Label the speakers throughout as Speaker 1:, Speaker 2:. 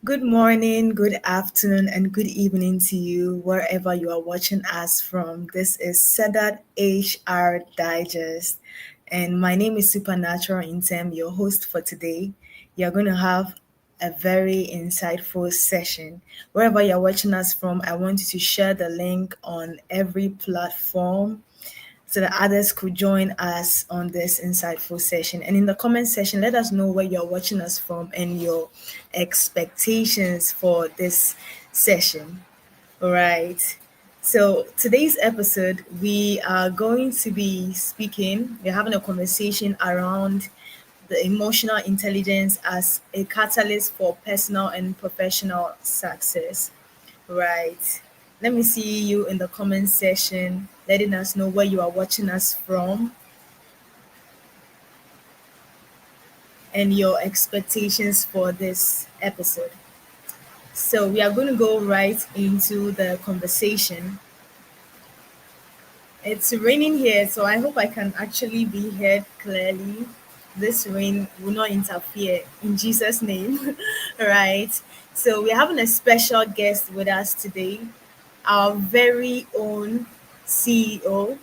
Speaker 1: Good morning, good afternoon, and good evening to you, wherever you are watching us from. This is Sedat HR Digest, and my name is Supernatural Intem, your host for today. You're going to have a very insightful session. Wherever you're watching us from, I want you to share the link on every platform so that others could join us on this insightful session. And in the comment section, let us know where you're watching us from and your expectations for this session. All right. So today's episode, we are going to be speaking, we're having a conversation around the emotional intelligence as a catalyst for personal and professional success. Right. Let me see you in the comment section, letting us know where you are watching us from and your expectations for this episode. So, we are going to go right into the conversation. It's raining here, so I hope I can actually be heard clearly. This rain will not interfere in Jesus' name. Right. So, we're having a special guest with us today, our very own CEO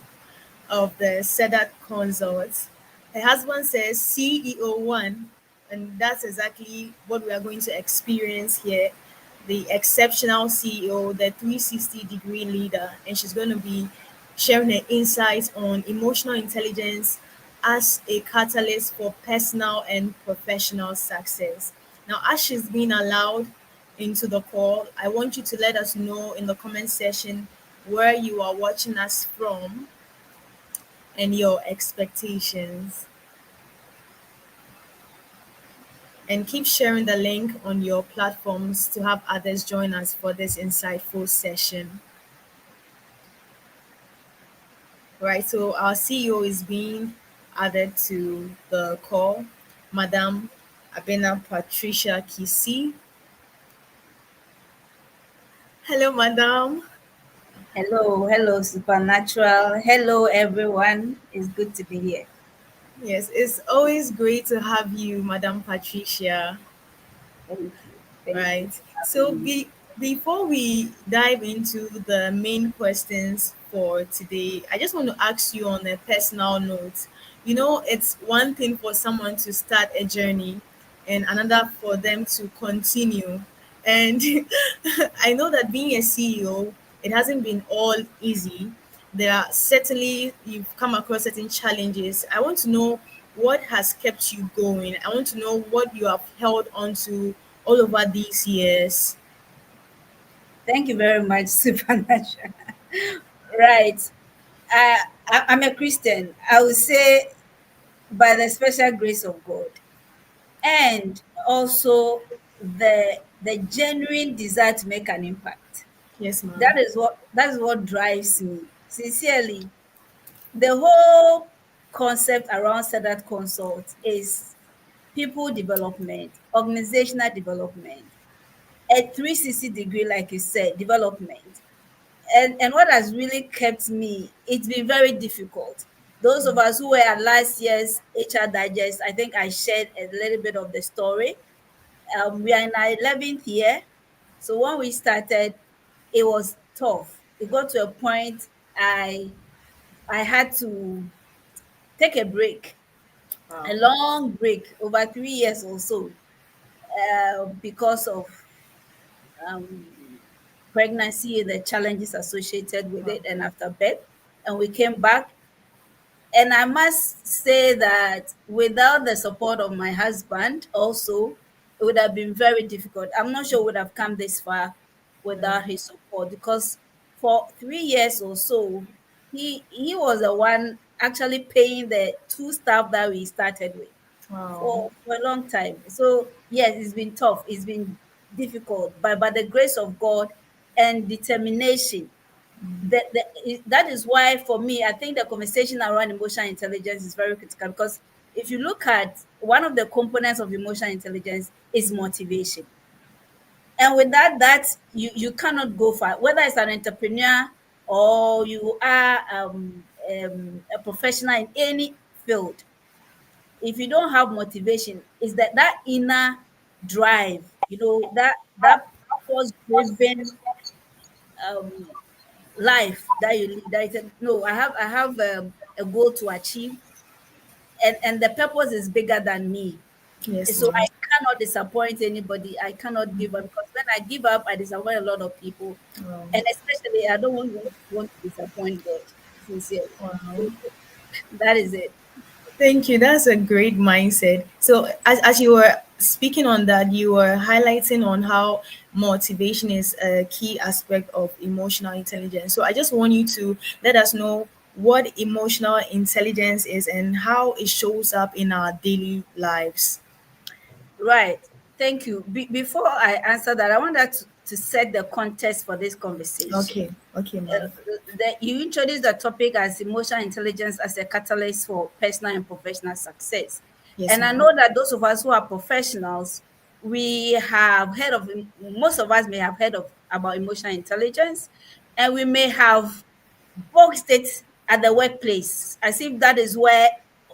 Speaker 1: of the Sedat Consult. Her husband says CEO1, and that's exactly what we are going to experience here. The exceptional CEO, the 360-degree leader, and she's going to be sharing her insights on emotional intelligence as a catalyst for personal and professional success. Now, as she's being allowed into the call, I want you to let us know in the comment section where you are watching us from and your expectations. And keep sharing the link on your platforms to have others join us for this insightful session. Right, so our CEO is being added to the call, Madam Abena Patricia Kisi. Hello, Madam.
Speaker 2: Hello, Supernatural. Hello, everyone. It's good to be here.
Speaker 1: Yes, it's always great to have you, Madam Patricia.
Speaker 2: Thank you. Thank you
Speaker 1: Right.
Speaker 2: for
Speaker 1: So
Speaker 2: having me.
Speaker 1: before we dive into the main questions for today, I just want to ask you on a personal note. It's one thing for someone to start a journey and another for them to continue. And I know that being a CEO, it hasn't been all easy. There are certainly you've come across certain challenges. I want to know what has kept you going. I want to know what you have held on to all over these years.
Speaker 2: Thank you very much, Supernatural. Right. I'm a Christian. I would say by the special grace of God, and also the genuine desire to make an impact.
Speaker 1: Yes, ma'am.
Speaker 2: That is what drives me. Sincerely, the whole concept around Sadat Consult is people development, organizational development, a 360-degree, like you said, development. And what has really kept me, it's been very difficult. Those of us who were at last year's HR Digest, I think I shared a little bit of the story. We are in our 11th year. So when we started, it was tough. It got to a point I had to take a break, a
Speaker 1: Wow.
Speaker 2: long break, over 3 years or so, because of um, pregnancy and the challenges associated with
Speaker 1: Wow.
Speaker 2: it, and after birth. And we came back. And I must say that without the support of my husband, also, it would have been very difficult. I'm not sure we would have come this far without his support, because for 3 years or so, he was the one actually paying the two staff that we started with
Speaker 1: Wow.
Speaker 2: for a long time. So yes, it's been tough. It's been difficult, but by the grace of God and determination, that is why for me, I think the conversation around emotional intelligence is very critical, because if you look at one of the components of emotional intelligence is motivation. And with that you cannot go far, whether it's an entrepreneur or you are a professional in any field. If you don't have motivation, is that inner drive that purpose driven um life that you lead, that you said, no, I have a goal to achieve, and the purpose is bigger than me.
Speaker 1: Yes,
Speaker 2: So
Speaker 1: ma'am.
Speaker 2: I cannot disappoint anybody. I cannot give up, because when I give up, I disappoint a lot of people.
Speaker 1: Wow.
Speaker 2: And especially, I don't want to disappoint God, sincerely.
Speaker 1: Wow.
Speaker 2: So that is it.
Speaker 1: Thank you. That's a great mindset. So, as you were speaking on that, you were highlighting on how motivation is a key aspect of emotional intelligence. So, I just want you to let us know what emotional intelligence is and how it shows up in our daily lives.
Speaker 2: Right. Thank you. Before I answer that, I want that to set the context for this conversation.
Speaker 1: Okay. Okay, ma'am.
Speaker 2: You introduced the topic as emotional intelligence as a catalyst for personal and professional success.
Speaker 1: Yes,
Speaker 2: And I
Speaker 1: ma'am.
Speaker 2: know that those of us who are professionals, we have heard of, most of us may have heard of about emotional intelligence, and we may have boxed it at the workplace as if that is where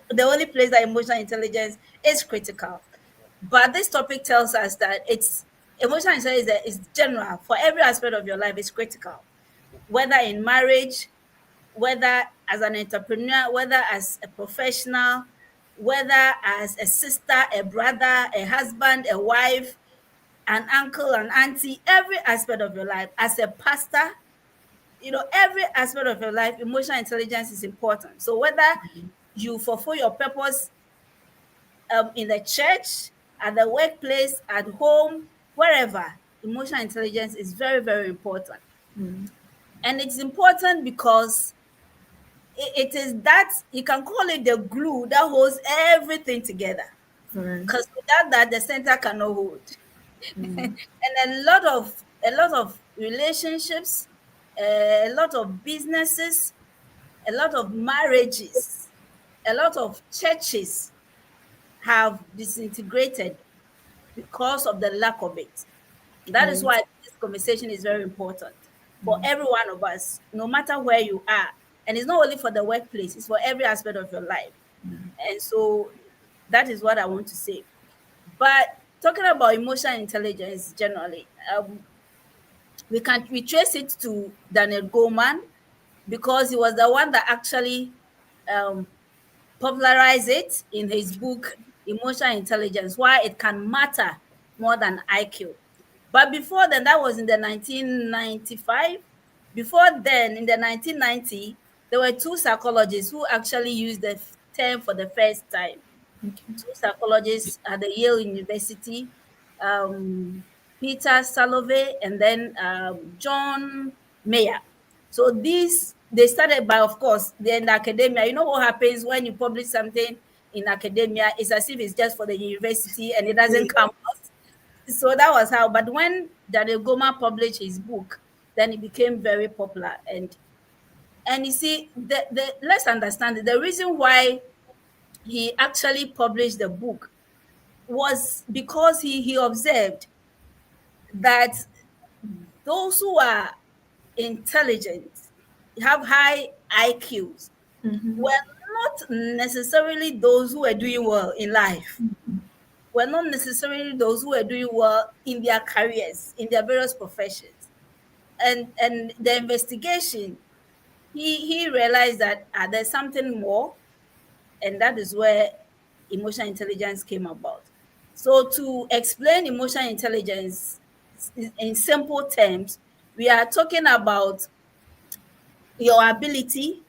Speaker 2: the only place that emotional intelligence is critical. But this topic tells us that it's emotional intelligence is general for every aspect of your life. It's critical, whether in marriage, whether as an entrepreneur, whether as a professional, whether as a sister, a brother, a husband, a wife, an uncle, an auntie, every aspect of your life, as a pastor, every aspect of your life, emotional intelligence is important. So whether you fulfill your purpose in the church, at the workplace, at home, wherever, emotional intelligence is very, very important.
Speaker 1: Mm,
Speaker 2: And it's important because it is that, you can call it the glue that holds everything together.
Speaker 1: right.
Speaker 2: Because without that, the center cannot hold.
Speaker 1: Mm,
Speaker 2: And a lot of relationships, a lot of businesses, a lot of marriages, a lot of churches have disintegrated because of the lack of it. That is
Speaker 1: right.
Speaker 2: why this conversation is very important for every one of us, no matter where you are. And it's not only for the workplace, it's for every aspect of your life. And so that is what I want to say. But talking about emotional intelligence generally, we trace it to Daniel Goleman, because he was the one that actually um, popularized it in his book Emotional Intelligence, why it can matter more than IQ. But before then, that was in the 1995. Before then, in the 1990, there were two psychologists who actually used the term for the first time.
Speaker 1: Okay.
Speaker 2: Two psychologists at the Yale University, um, Peter Salovey and then John Mayer. So these, they started by, of course, they're in academia. You know what happens when you publish something in academia? It's as if it's just for the university and it doesn't come out. So that was how. But when Daniel Goma published his book, then it became very popular. And you see, let's understand it. The reason why he actually published the book was because he observed that those who are intelligent, have high IQs,
Speaker 1: Mm-hmm.
Speaker 2: were not necessarily those who were doing well in life, were not necessarily those who were doing well in their careers, in their various professions. And the investigation, he realized that there's something more, and that is where emotional intelligence came about. So, to explain emotional intelligence in simple terms, we are talking about your ability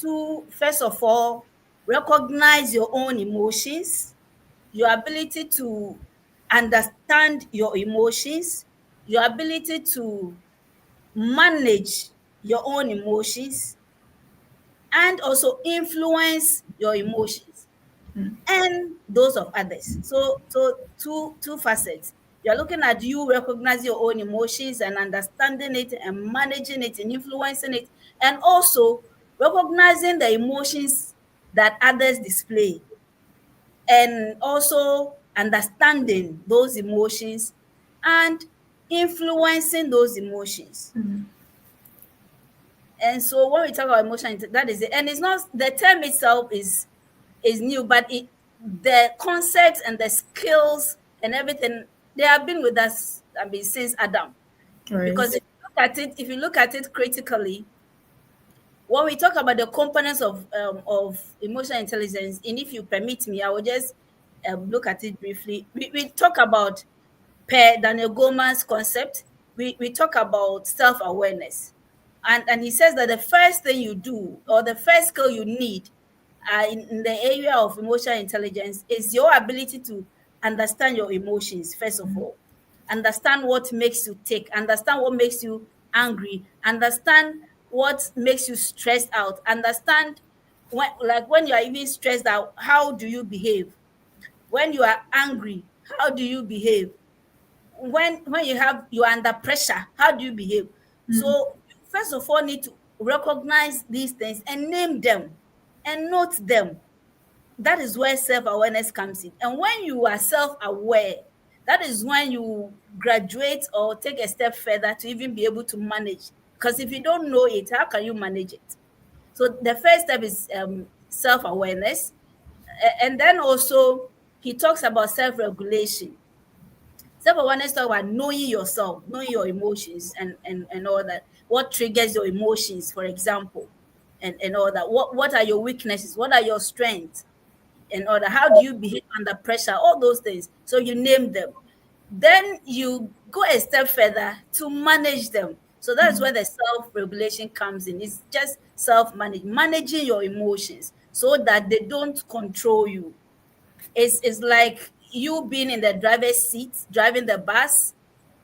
Speaker 2: to, first of all, recognize your own emotions, your ability to understand your emotions, your ability to manage your own emotions, and also influence your emotions and those of others. So two facets. You're looking at you recognizing your own emotions and understanding it and managing it and influencing it, and also recognizing the emotions that others display, and also understanding those emotions and influencing those emotions. And so when we talk about emotion, that is it. And it's not, the term itself is new, but the concepts and the skills and everything They have been with us, I mean, since Adam. Because
Speaker 1: Right.
Speaker 2: if you look at it critically, when we talk about the components of emotional intelligence, and if you permit me, I will just look at it briefly. We talk about per Daniel Goleman's concept. We talk about self-awareness, and he says that the first thing you do, or the first skill you need in the area of emotional intelligence, is your ability to understand your emotions, first of all. Understand what makes you tick, understand what makes you angry, understand what makes you stressed out, understand when you are even stressed out, how do you behave? When you are angry, how do you behave? When you are under pressure, how do you behave? So you first of all need to recognize these things and name them and note them. That is where self-awareness comes in. And when you are self-aware, that is when you graduate or take a step further to even be able to manage. Because if you don't know it, how can you manage it? So the first step is self-awareness. And then also he talks about self-regulation. Self-awareness talk about knowing yourself, knowing your emotions, and all that. What triggers your emotions, for example, and all that. What are your weaknesses? What are your strengths? And all that. How do you behave under pressure? All those things. So you name them. Then you go a step further to manage them. So that's where the self-regulation comes in. It's just managing your emotions so that they don't control you. It's like you being in the driver's seat, driving the bus,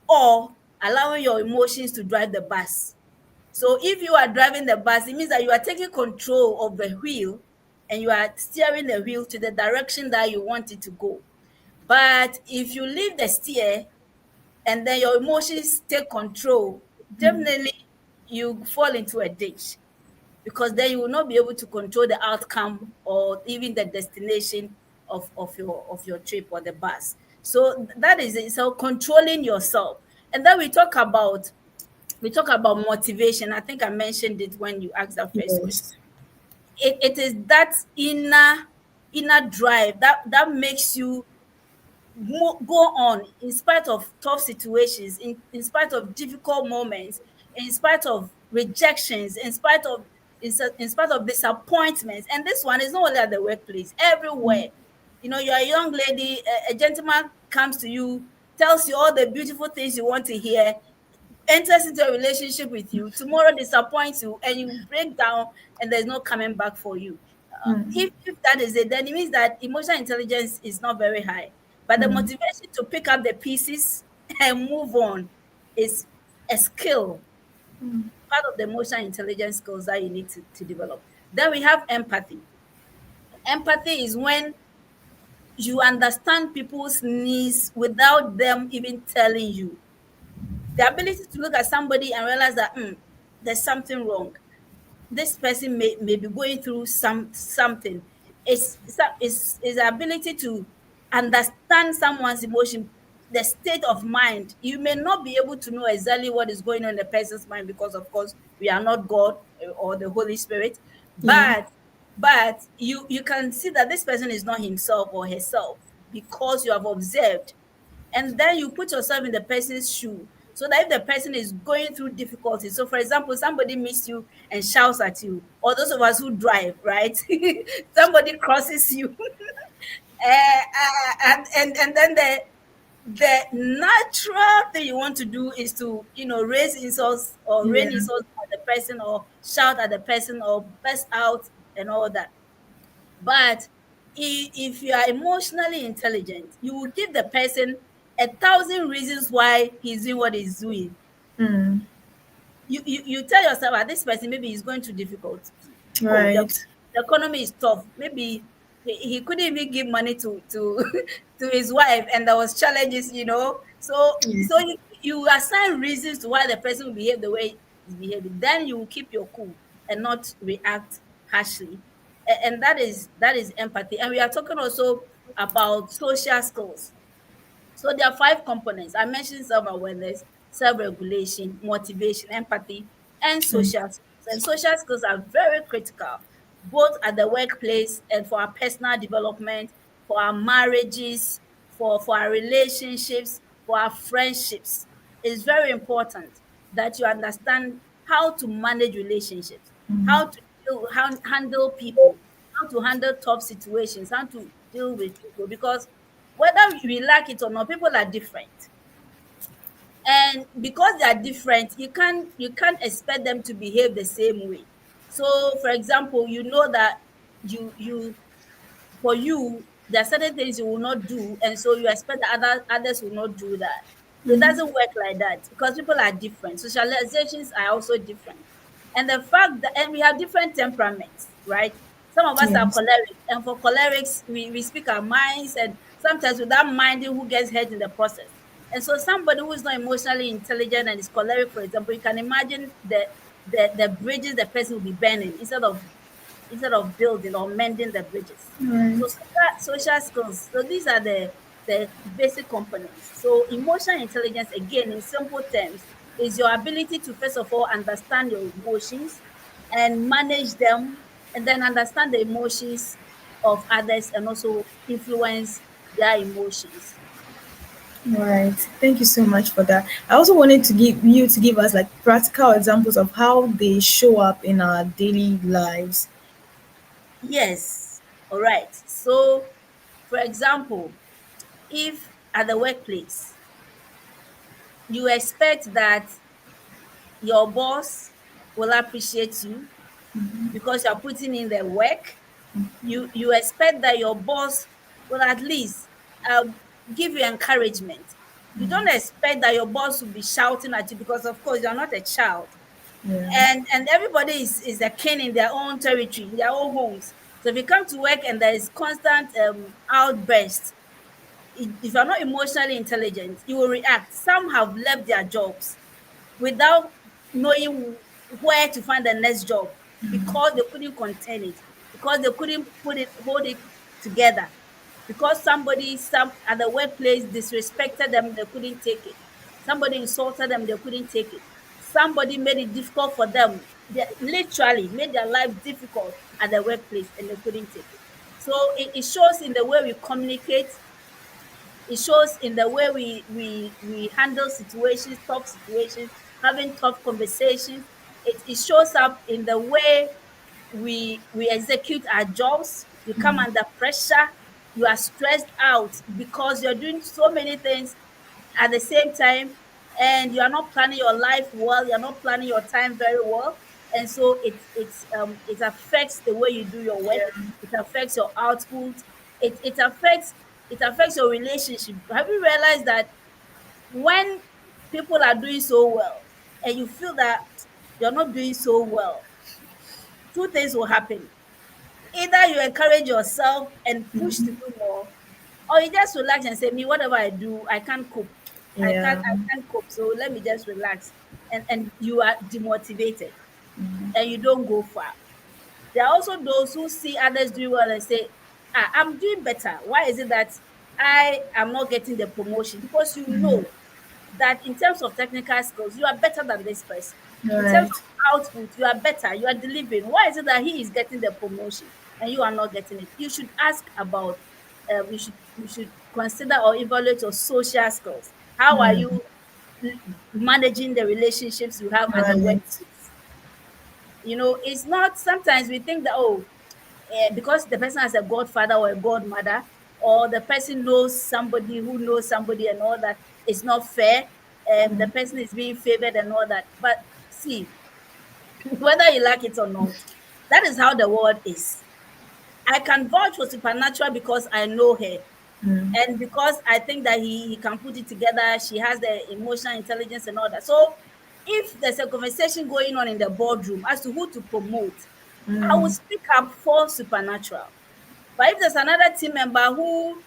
Speaker 2: or allowing your emotions to drive the bus. So if you are driving the bus, it means that you are taking control of the wheel and you are steering the wheel to the direction that you want it to go. But if you leave the steer and then your emotions take control, definitely you fall into a ditch, because then you will not be able to control the outcome or even the destination of your trip or the bus. So that is it. So controlling yourself. And then we talk about motivation. I think I mentioned it when you asked that first question.
Speaker 1: Yes.
Speaker 2: It is that inner drive that makes you go on in spite of tough situations, in spite of difficult moments, in spite of rejections, in spite of disappointments. And this one is not only at the workplace, everywhere. You're a young lady, a gentleman comes to you, tells you all the beautiful things you want to hear, enters into a relationship with you, tomorrow disappoints you, and you break down, and there's no coming back for you. If that is it, then it means that emotional intelligence is not very high. But the motivation to pick up the pieces and move on is a skill, part of the emotional intelligence skills that you need to develop. Then we have empathy. Empathy is when you understand people's needs without them even telling you. The ability to look at somebody and realize that there's something wrong. This person may be going through something. Is the ability to understand someone's emotion, the state of mind. You may not be able to know exactly what is going on in the person's mind, because of course we are not God or the Holy Spirit,
Speaker 1: Yeah.
Speaker 2: but you can see that this person is not himself or herself, because you have observed, and then you put yourself in the person's shoe, so that if the person is going through difficulty, so for example somebody meets you and shouts at you, or those of us who drive, right? Somebody crosses you, and then the natural thing you want to do is to raise insults or
Speaker 1: Yeah.
Speaker 2: rain insults at the person, or shout at the person, or burst out and all that. But if you are emotionally intelligent, you will give the person 1,000 reasons why he's doing what he's doing. You tell yourself, this person maybe he's going through difficulty. Oh,
Speaker 1: Right.
Speaker 2: the economy is tough. Maybe he couldn't even give money to to his wife, and there was challenges.
Speaker 1: Yeah.
Speaker 2: So you assign reasons to why the person will behave the way he's behaving. Then you will keep your cool and not react harshly. And that is empathy. And we are talking also about social skills. So there are five components. I mentioned self-awareness, self-regulation, motivation, empathy, and
Speaker 1: Mm.
Speaker 2: social skills. And social skills are very critical, both at the workplace and for our personal development, for our marriages, for our relationships. for our friendships. It's very important that you understand how to manage relationships, how to handle people, how to handle tough situations, how to deal with people. Because whether we like it or not, people are different, and because they are different, you can't expect them to behave the same way. So for example, you know that you for you, there are certain things you will not do, and so you expect that others will not do that. It doesn't work like that because people are different. Socializations are also different, and the fact that, and we have different temperaments, right? Some of us are
Speaker 1: Yes.
Speaker 2: choleric, and for cholerics, we speak our minds, and sometimes without minding who gets hurt in the process. And so, somebody who is not emotionally intelligent and is choleric, for example, you can imagine the bridges the person will be burning instead of building or mending the bridges. So
Speaker 1: Right.
Speaker 2: social skills. So these are the basic components. So emotional intelligence, again, in simple terms, is your ability to first of all understand your emotions and manage them, and then understand the emotions of others and also influence their emotions.
Speaker 1: Right. Thank you so much for that. I also wanted to give us like practical examples of how they show up in our daily lives.
Speaker 2: Yes. All right. So, for example, if at the workplace you expect that your boss will appreciate you because you're putting in the work. You expect that your boss will at least give you encouragement. You don't expect that your boss will be shouting at you because, of course, you're not a child.
Speaker 1: Yeah.
Speaker 2: And everybody is a king in their own territory, in their own homes. So if you come to work and there is constant outburst, if you're not emotionally intelligent, you will react. Some have left their jobs without knowing where to find the next job because they couldn't contain it, because they couldn't hold it together, because some at the workplace disrespected them, they couldn't take it. Somebody insulted them, they couldn't take it. Somebody made it difficult for them. They literally made their life difficult at the workplace and they couldn't take it. So it shows in the way we communicate, it shows in the way we handle situations, tough situations, having tough conversations. It shows up in the way we execute our jobs. You come under pressure, you are stressed out because you're doing so many things at the same time, and you are not planning your life well, you're not planning your time very well. And so it affects the way you do your work,
Speaker 1: Yeah.
Speaker 2: it affects your output, it affects your relationship. Have you realized that when people are doing so well and you feel that you're not doing so well, two things will happen. Either you encourage yourself and push to do more, or you just relax and say, me, whatever I do, I can't cope. I can't
Speaker 1: Yeah.
Speaker 2: I can't cope. So let me just relax. And you are demotivated and you don't go far. There are also those who see others doing well and say, I'm doing better. Why is it that I am not getting the promotion? Because you know that in terms of technical skills, you are better than this person. In terms
Speaker 1: Right.
Speaker 2: of output, you are better, you are delivering. Why is it that he is getting the promotion and you are not getting it? You should ask about, you should consider or evaluate your social skills. How are you managing the relationships you have at the
Speaker 1: Right.
Speaker 2: workplace? It's not, sometimes we think that, oh, because the person has a godfather or a godmother, or the person knows somebody who knows somebody and all that, it's not fair. The person is being favored and all that. But see, whether you like it or not, that is how the world is. I can vouch for Supernatural because I know her. And because I think that he can put it together, she has the emotional intelligence and all that. So if there's a conversation going on in the boardroom as to who to promote, I will speak up for Supernatural. But if there's another team member who,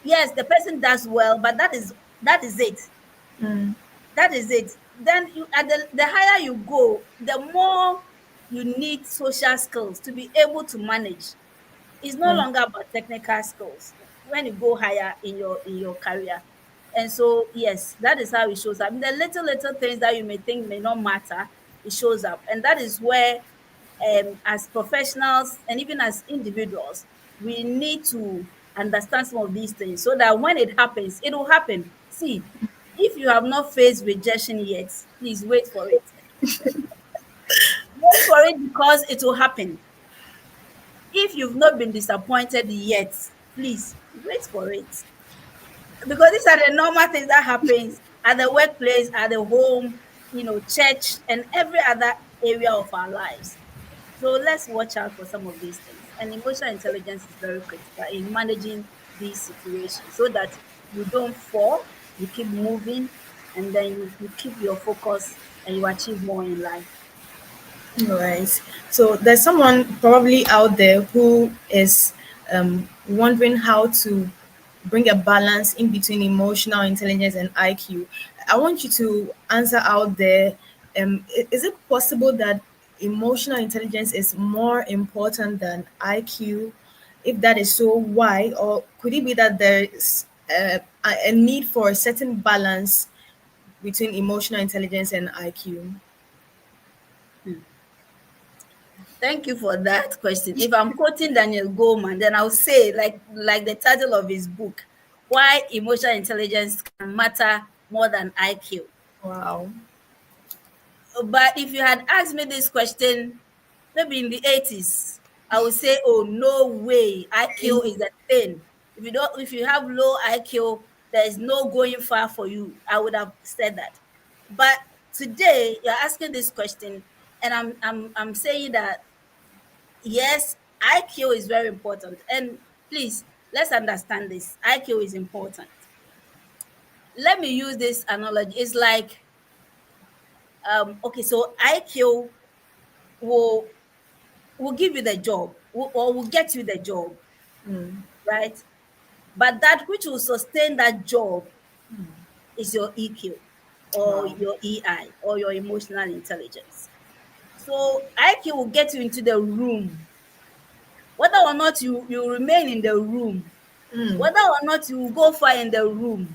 Speaker 2: yes, the person does well, but that is it. That is it. Then the higher you go, the more you need social skills to be able to manage. It's no
Speaker 1: Right.
Speaker 2: longer about technical skills when you go higher in your career. And so, yes, that is how it shows up. The little things that you may think may not matter, it shows up. And that is where, as professionals and even as individuals, we need to understand some of these things so that when it happens, it will happen. See, if you have not faced rejection yet, please wait for it. Wait for it because it will happen. If you've not been disappointed yet, please wait for it. Because these are the normal things that happens at the workplace, at the home, church, and every other area of our lives. So let's watch out for some of these things. And emotional intelligence is very critical in managing these situations so that you don't fall, you keep moving, and then you keep your focus and you achieve more in life.
Speaker 1: Right. So there's someone probably out there who is wondering how to bring a balance in between emotional intelligence and IQ. I want you to answer out there. Is it possible that emotional intelligence is more important than IQ? If that is so, why? Or could it be that there is a need for a certain balance between emotional intelligence and IQ?
Speaker 2: Hmm. Thank you for that question. If I'm quoting Daniel Goleman, then I'll say, like the title of his book, why emotional intelligence can matter more than IQ.
Speaker 1: Wow.
Speaker 2: But if you had asked me this question maybe in the 80s, I would say, oh no way, IQ is a thing. If you have low IQ, there is no going far for you. I would have said that. But today you're asking this question, and I'm saying that yes, IQ is very important. And please, let's understand this. IQ is important. Let me use this analogy. It's like, okay, so IQ will will give you the job, or will get you the job, right? But that which will sustain that job is your EQ, or
Speaker 1: Wow.
Speaker 2: your EI, or your emotional intelligence. So IQ will get you into the room, whether or not you remain in the room,
Speaker 1: Mm,
Speaker 2: whether or not you go far in the room,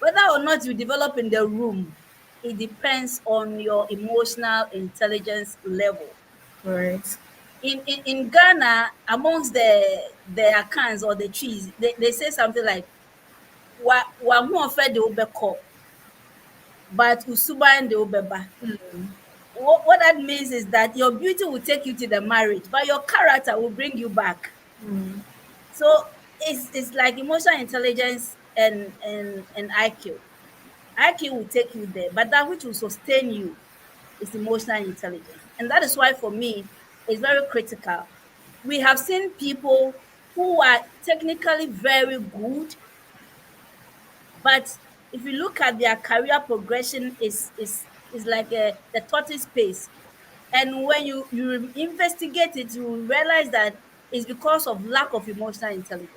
Speaker 2: whether or not you develop in the room, it depends on your emotional intelligence level.
Speaker 1: right.
Speaker 2: In Ghana, amongst the accounts or the trees, they say something like wa ho ɔfɛ de wobɛkɔ, but usuban de wobɛba. What that means is that your beauty will take you to the marriage, but your character will bring you back. So it's like emotional intelligence and IQ. IQ will take you there, but that which will sustain you is emotional intelligence. And that is why, for me, it's very critical. We have seen people who are technically very good, but if you look at their career progression, is like the tortoise pace. And when you investigate it, you will realize that it's because of lack of emotional intelligence.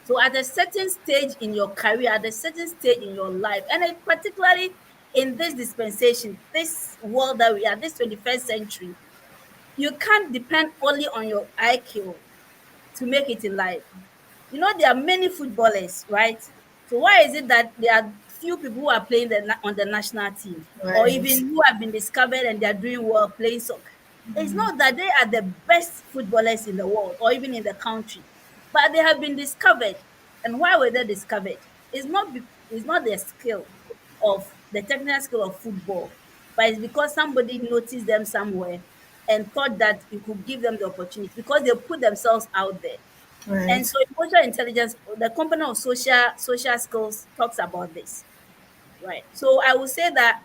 Speaker 2: So at a certain stage in your career, at a certain stage in your life, and particularly in this dispensation, this world that we are, this 21st century, you can't depend only on your IQ to make it in life. There are many footballers, right? So why is it that there are few people who are playing on the national team, or
Speaker 1: Right.
Speaker 2: even who have been discovered and they are doing well playing soccer? It's not that they are the best footballers in the world or even in the country, but they have been discovered. And why were they discovered? It's not their skill of the technical skill of football, but it's because somebody noticed them somewhere and thought that you could give them the opportunity because they put themselves out there. And
Speaker 1: Right.
Speaker 2: so emotional intelligence, the component of social skills talks about this, right? So I would say that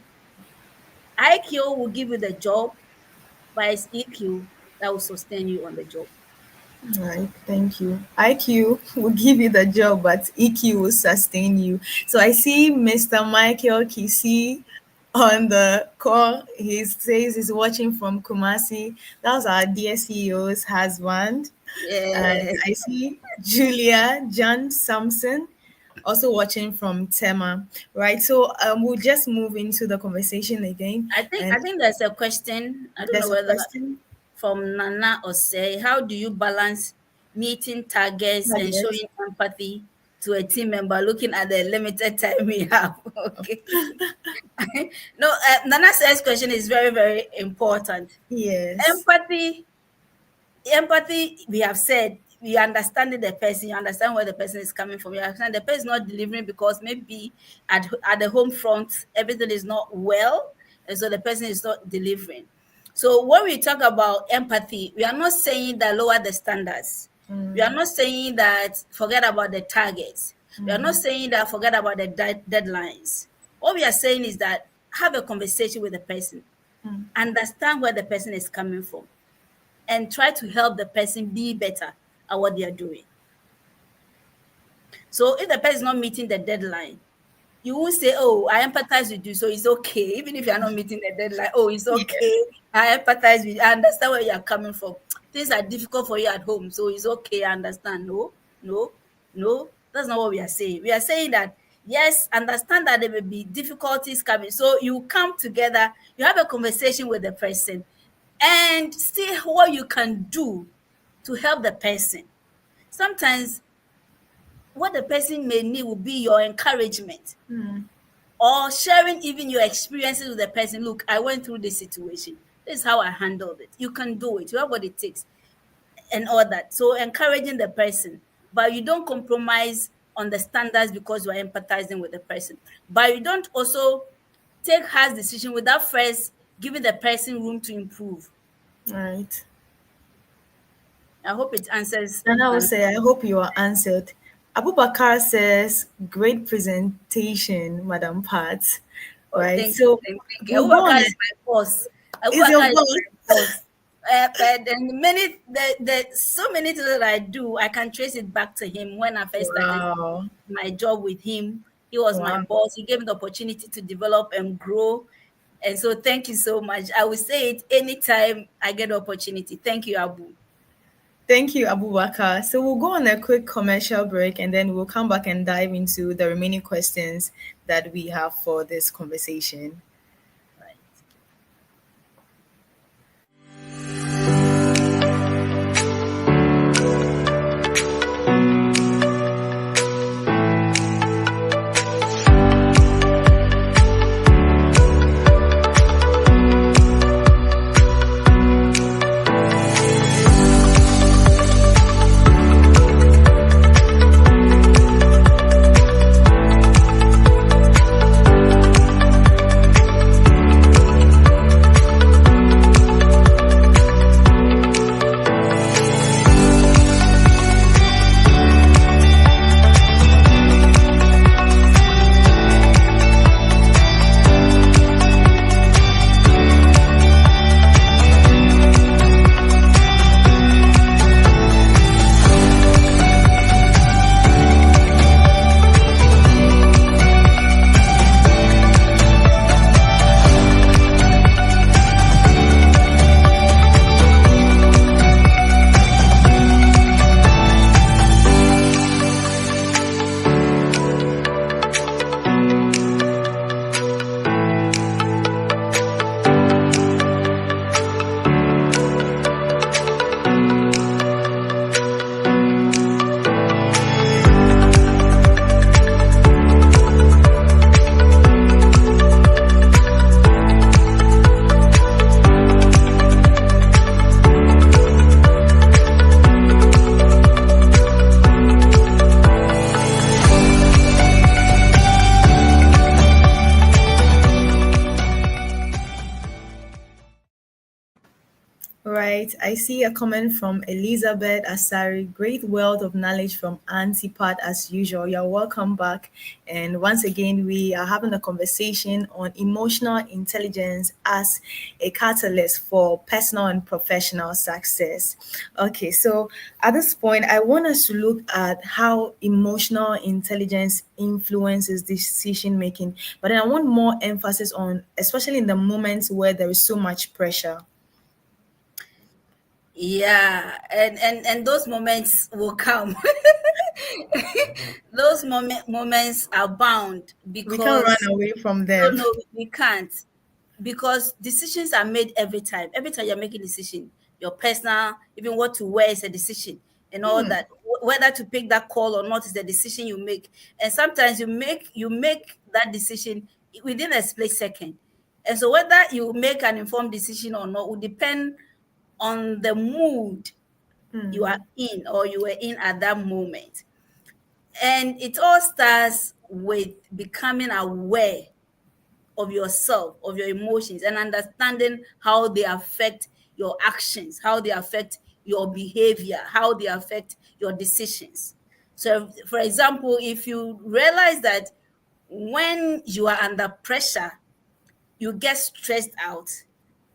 Speaker 2: IQ will give you the job, but it's EQ that will sustain you on the job.
Speaker 1: Right. Thank you. IQ will give you the job, but EQ will sustain you. So I see Mr. Michael Kisi on the call. He says he's watching from Kumasi. That was our dear CEO's husband. And
Speaker 2: Yeah.
Speaker 1: I see Julia John Sampson also watching from Tema. Right. So we'll just move into the conversation again.
Speaker 2: I
Speaker 1: And
Speaker 2: think there's a question. I don't know
Speaker 1: there's a
Speaker 2: whether
Speaker 1: question.
Speaker 2: from Nana or say, how do you balance meeting targets
Speaker 1: Not
Speaker 2: and
Speaker 1: yet.
Speaker 2: showing empathy to a team member looking at the limited time we have? Okay. No, Nana says question is very, very important.
Speaker 1: Yes.
Speaker 2: Empathy, empathy, we have said, you understanding the person, you understand where the person is coming from, you understand the person is not delivering because maybe at the home front everything is not well, and so the person is not delivering. So when we talk about empathy, we are not saying that lower the standards. We are not saying that forget about the targets. We are not saying that forget about the deadlines. What we are saying is that have a conversation with the person, understand where the person is coming from, and try to help the person be better at what they are doing. So if the person is not meeting the deadline, you won't say, "Oh, I empathize with you, so it's okay." Even if you are not meeting the deadline, "Oh, it's
Speaker 1: Yeah.
Speaker 2: okay. I empathize with you. I understand where you are coming from. Things are difficult for you at home, so it's okay. I understand." No, no, no. That's not what we are saying. We are saying that yes, understand that there may be difficulties coming. So you come together, you have a conversation with the person, and see what you can do to help the person. Sometimes what the person may need will be your encouragement or sharing even your experiences with the person. Look, I went through this situation. This is how I handled it. You can do it. You have what it takes and all that. So encouraging the person, but you don't compromise on the standards because you are empathizing with the person. But you don't also take harsh decision without first giving the person room to improve.
Speaker 1: Right.
Speaker 2: I hope it answers.
Speaker 1: And I will say, I hope you are answered. Abubakar says, great presentation, Madam Pat.
Speaker 2: Oh,
Speaker 1: Right.
Speaker 2: thank you,
Speaker 1: So
Speaker 2: thank you.
Speaker 1: we'll go on.
Speaker 2: Abubakar is my boss.
Speaker 1: Is your
Speaker 2: Abubakar is
Speaker 1: boss?
Speaker 2: my boss. And so many things that I do, I can trace it back to him. When I first started
Speaker 1: Wow.
Speaker 2: my job with him, he was my
Speaker 1: Wow.
Speaker 2: boss. He gave me the opportunity to develop and grow. And so, thank you so much. I will say it anytime I get the opportunity. Thank you, Abu.
Speaker 1: Thank you, Abubakar. So we'll go on a quick commercial break and then we'll come back and dive into the remaining questions that we have for this conversation.
Speaker 2: Right.
Speaker 1: Right. I see a comment from Elizabeth Asari. Great wealth of knowledge from Auntie Pat as usual. You're welcome back. And once again, we are having a conversation on emotional intelligence as a catalyst for personal and professional success. Okay, so at this point, I want us to look at how emotional intelligence influences decision making. But then I want more emphasis on, especially in the moments where there is so much pressure.
Speaker 2: Yeah, and those moments will come. Those moments are bound
Speaker 1: We can't run
Speaker 2: because
Speaker 1: away from
Speaker 2: no,
Speaker 1: them.
Speaker 2: no, we can't. Because decisions are made every time. Every time you're making a decision, your personal, even what to wear is a decision, and all that. Whether to pick that call or not is the decision you make. And sometimes you make that decision within a split second. And so whether you make an informed decision or not will depend on the mood you are in or you were in at that moment. And it all starts with becoming aware of yourself, of your emotions, and understanding how they affect your actions, how they affect your behavior, how they affect your decisions. So, for example, if you realize that when you are under pressure, you get stressed out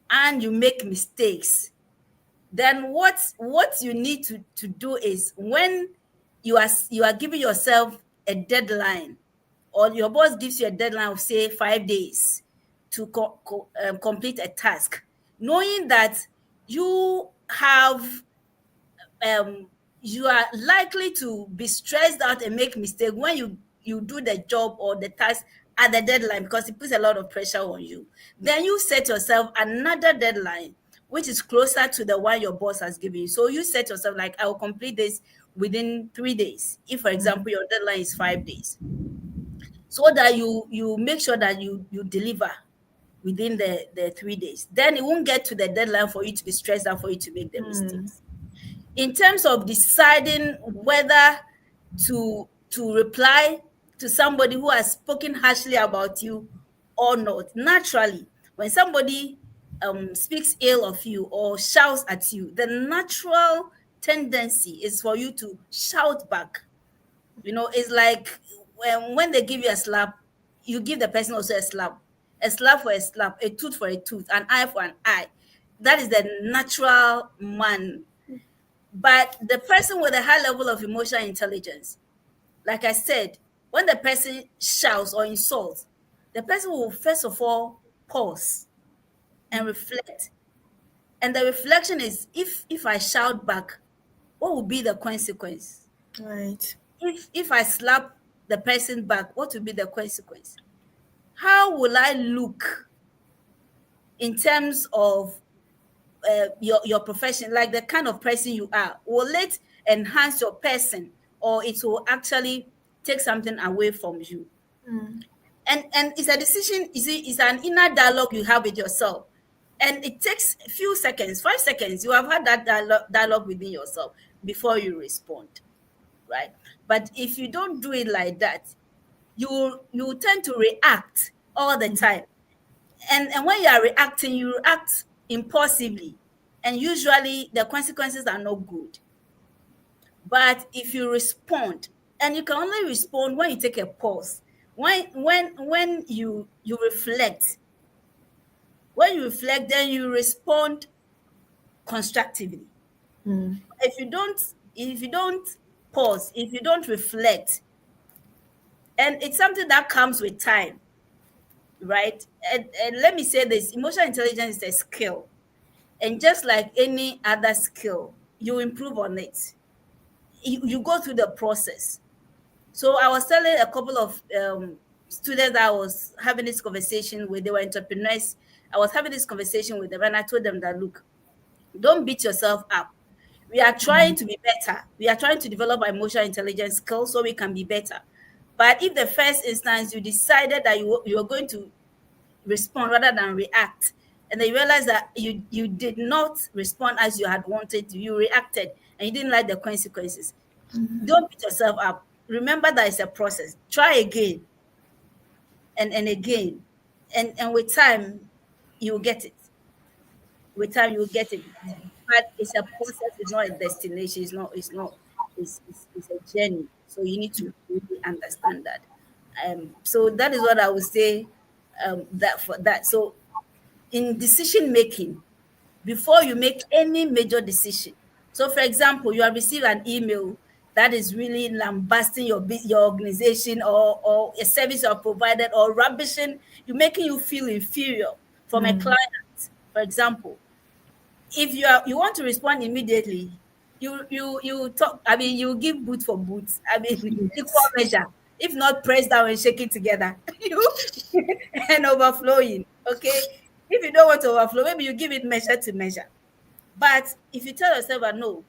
Speaker 2: and you make mistakes, then what you need to do is, when you are giving yourself a deadline, or your boss gives you a deadline of say 5 days to complete a task, knowing that you have you are likely to be stressed out and make mistake when you do the job or the task at the deadline, because it puts a lot of pressure on you. Then you set yourself another deadline which is closer to the one your boss has given you. So you set yourself like, I will complete this within 3 days, if for example your deadline is 5 days, so that you make sure that you deliver within the 3 days. Then it won't get to the deadline for you to be stressed out, for you to make the mistakes. In terms of deciding whether to reply to somebody who has spoken harshly about you or not, naturally, when somebody speaks ill of you or shouts at you, the natural tendency is for you to shout back. It's like when they give you a slap, you give the person also a slap for a slap, a tooth for a tooth, an eye for an eye. That is the natural man. But the person with a high level of emotional intelligence, like I said, when the person shouts or insults, the person will first of all pause and reflect. And the reflection is, if I shout back, what will be the consequence?
Speaker 1: Right.
Speaker 2: If I slap the person back, what will be the consequence? How will I look in terms of your profession, like the kind of person you are? Will it enhance your person, or it will actually take something away from you? And it's a decision. You see, it's an inner dialogue you have with yourself, and it takes a few seconds, 5 seconds. You have had that dialogue within yourself before you respond, right? But if you don't do it like that, you tend to react all the time. And when you are reacting, you react impulsively, and usually the consequences are not good. But if you respond, and you can only respond when you take a pause, when you reflect, then you respond constructively. If you don't pause, if you don't reflect, and it's something that comes with time, right? And let me say this: emotional intelligence is a skill, and just like any other skill, you improve on it. You go through the process. So I was telling a couple of students that I was having this conversation with. They were entrepreneurs. I was having this conversation with them, and I told them that, look, don't beat yourself up. We are trying to be better. We are trying to develop our emotional intelligence skills so we can be better. But if the first instance you decided that you're going to respond rather than react, and then you realize that you did not respond as you had wanted to, you reacted and you didn't like the consequences, don't beat yourself up. Remember that it's a process. Try again and again, and with time you'll get it. With time you'll get it. But it's a process. It's not a destination. It's a journey. So you need to really understand that. So that is what I would say, that for that. So in decision making, before you make any major decision. So, for example, you have received an email that is really lambasting your organization, or a service you have provided, or rubbishing, you making you feel inferior from a client, for example. If you want to respond immediately, you talk. I mean, you give boot for boot. I mean, equal
Speaker 1: Yes.
Speaker 2: measure. If not, press down and shake it together. You and overflowing. Okay. If you don't want to overflow, maybe you give it measure to measure. But if you tell yourself that no,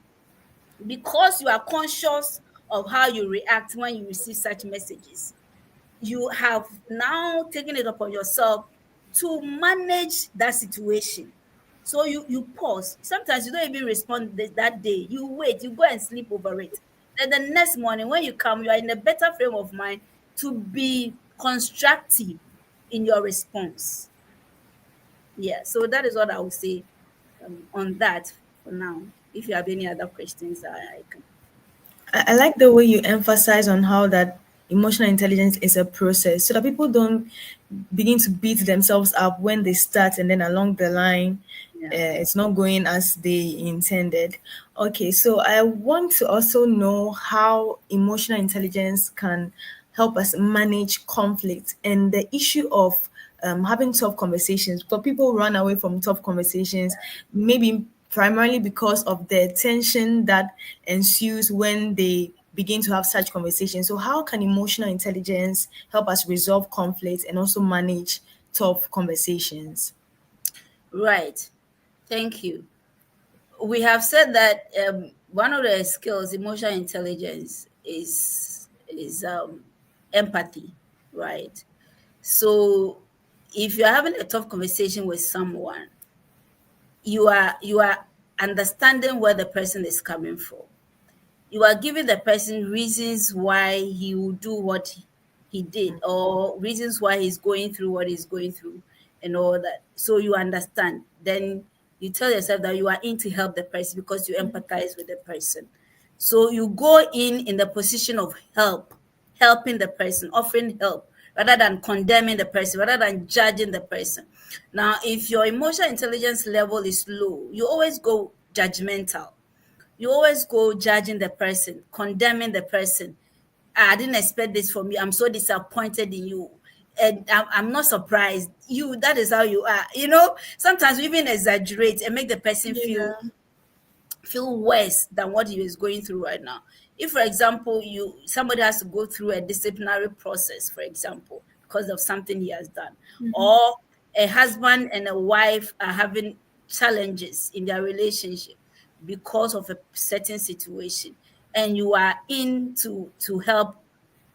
Speaker 2: because you are conscious of how you react when you receive such messages, you have now taken it upon yourself to manage that situation. So you pause. Sometimes you don't even respond that day. You wait, you go and sleep over it. Then the next morning when you come, you are in a better frame of mind to be constructive in your response. Yeah, so that is what I would say on that for now. If you have any other questions, I can.
Speaker 1: I like the way you emphasize on how that emotional intelligence is a process so that people don't begin to beat themselves up when they start and then along the line
Speaker 2: Yeah.
Speaker 1: it's not going as they intended. Okay, so I want to also know how emotional intelligence can help us manage conflict and the issue of having tough conversations. But people run away from tough conversations, maybe primarily because of the tension that ensues when they begin to have such conversations. So, how can emotional intelligence help us resolve conflict and also manage tough conversations?
Speaker 2: Right. Thank you. We have said that one of the skills, emotional intelligence, is empathy, right? So if you're having a tough conversation with someone, you are understanding where the person is coming from. You are giving the person reasons why he will do what he did, or reasons why he's going through what he's going through, and all that. So you understand. Then you tell yourself that you are in to help the person because you empathize with the person. So you go in the position of help, helping the person, offering help, rather than condemning the person, rather than judging the person. Now, if your emotional intelligence level is low, you always go judgmental. You always go judging the person, condemning the person. "Ah, I didn't expect this from you. I'm so disappointed in you. And I'm not surprised. You, that is how you are." Sometimes we even exaggerate and make the person feel
Speaker 1: Yeah.
Speaker 2: feel worse than what he is going through right now. If, for example, you somebody has to go through a disciplinary process, for example, because of something he has done, or a husband and a wife are having challenges in their relationship because of a certain situation, and you are in to help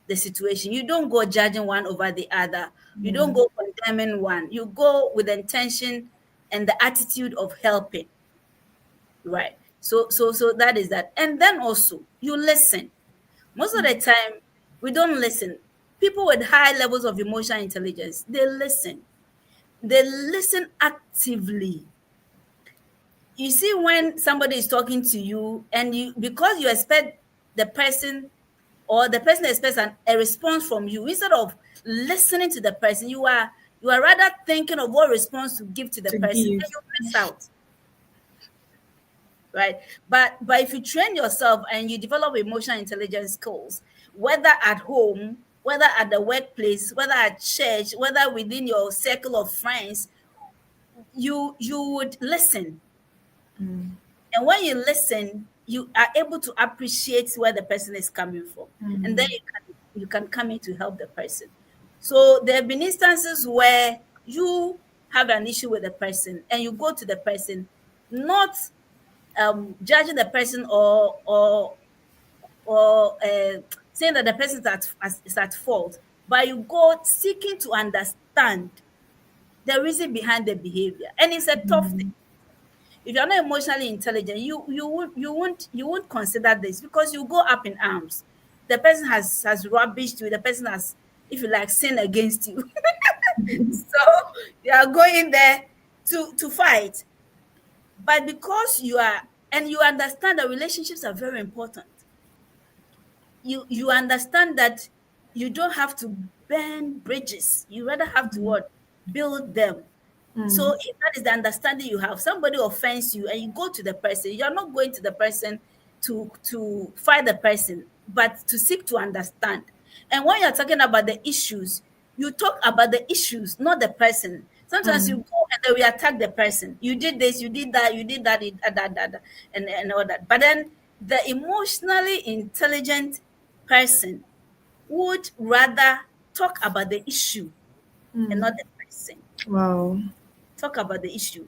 Speaker 2: the situation. You don't go judging one over the other. You don't
Speaker 1: Yeah.
Speaker 2: go condemning one. You go with the intention and the attitude of helping. Right. So that is that. And then also you listen. Most of the time we don't listen. People with high levels of emotional intelligence, they listen. They listen actively. You see, when somebody is talking to you and you, because you expect the person, or the person expects a response from you, instead of listening to the person, you are rather thinking of what response to give to the
Speaker 1: To
Speaker 2: person, and
Speaker 1: give.
Speaker 2: you miss out. Right? But if you train yourself and you develop emotional intelligence skills, whether at home, whether at the workplace, whether at church, whether within your circle of friends, you would listen. And when you listen, you are able to appreciate where the person is coming from, and then you can come in to help the person. So there have been instances where you have an issue with the person and you go to the person, not judging the person, or saying that the person is at fault, but you go seeking to understand the reason behind the behavior, and it's a tough thing. If you're not emotionally intelligent, you won't consider this, because you go up in arms. The person has rubbished you. The person has, if you like, sinned against you. So you are going there to fight. But because you are, and you understand that relationships are very important, you understand that you don't have to burn bridges. You rather have to what? Build them. So if that is the understanding you have, somebody offends you and you go to the person, you're not going to the person to fight the person, but to seek to understand. And when you're talking about the issues, you talk about the issues, not the person. Sometimes you go and then we attack the person. You did this, you did that, and all that. But then the emotionally intelligent person would rather talk about the issue and not the person.
Speaker 1: Wow.
Speaker 2: Talk about the issue,